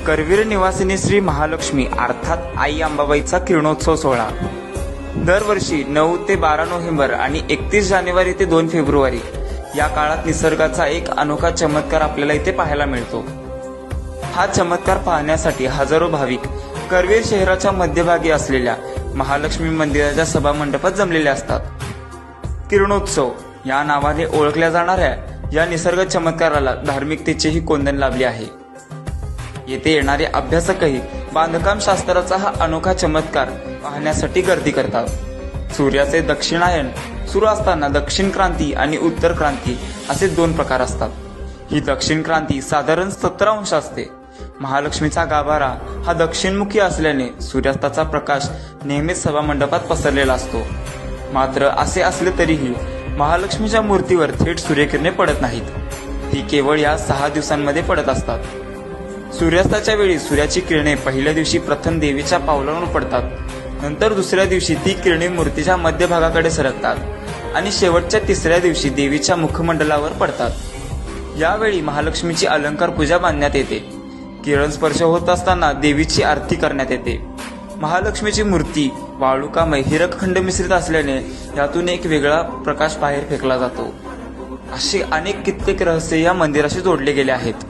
करवीर निवासिनी श्री महालक्ष्मी अर्थात आई अंबाबाईचा किरणोत्सव सोहळा दरवर्षी 9 ते 12 नोव्हेंबर आणि 31 जानेवारी ते 2 फेब्रुवारी या काळात निसर्गाचा एक अनोखा चमत्कार आपल्याला इथे पाहायला मिळतो। हा चमत्कार पाहण्यासाठी हजारो भाविक करवीर शहराच्या मध्यभागी असलेल्या महालक्ष्मी मंदिराच्या सभामंडपात जमलेले असतात। किरणोत्सव या नावाने ओळखल्या जाणाऱ्या या निसर्ग चमत्काराला धार्मिकतेचेही कोंदण लाभले आहे। येथे येणारे अभ्यासकही बांधकाम शास्त्राचा हा अनोखा चमत्कार पाहण्यासाठी गर्दी करतात। सूर्याचे दक्षिणायन सुरू असताना दक्षिण क्रांती आणि उत्तर क्रांती असे 2 प्रकार असतात। ही दक्षिण क्रांती साधारण 17 अंश असते। महालक्ष्मीचा गाभारा हा दक्षिणमुखी असल्याने सूर्यास्ताचा प्रकाश नेहमीच सभामंडपात पसरलेला असतो। मात्र असे असले तरीही महालक्ष्मीच्या मूर्तीवर थेट सूर्यकिरणे पडत नाहीत, ती केवळ या 6 दिवसांमध्ये पडत असतात। सूर्यास्ताच्या वेळी सूर्याची किरणे पहिल्या दिवशी प्रथम देवीच्या पावलांवर पडतात, नंतर दुसऱ्या दिवशी ती किरणे मूर्तीच्या मध्यभागाकडे सरकतात आणि शेवटच्या 3ऱ्या दिवशी देवीच्या मुखमंडलावर पडतात। यावेळी महालक्ष्मीची अलंकार पूजा बांधण्यात येते। किरण स्पर्श होत असताना देवीची आरती करण्यात येते। महालक्ष्मीची मूर्ती वाळुकामय हिरकखंड मिश्रित असल्याने यातून एक वेगळा प्रकाश बाहेर फेकला जातो। अशी अनेक कित्येक रहस्य या मंदिराशी जोडले गेले आहेत।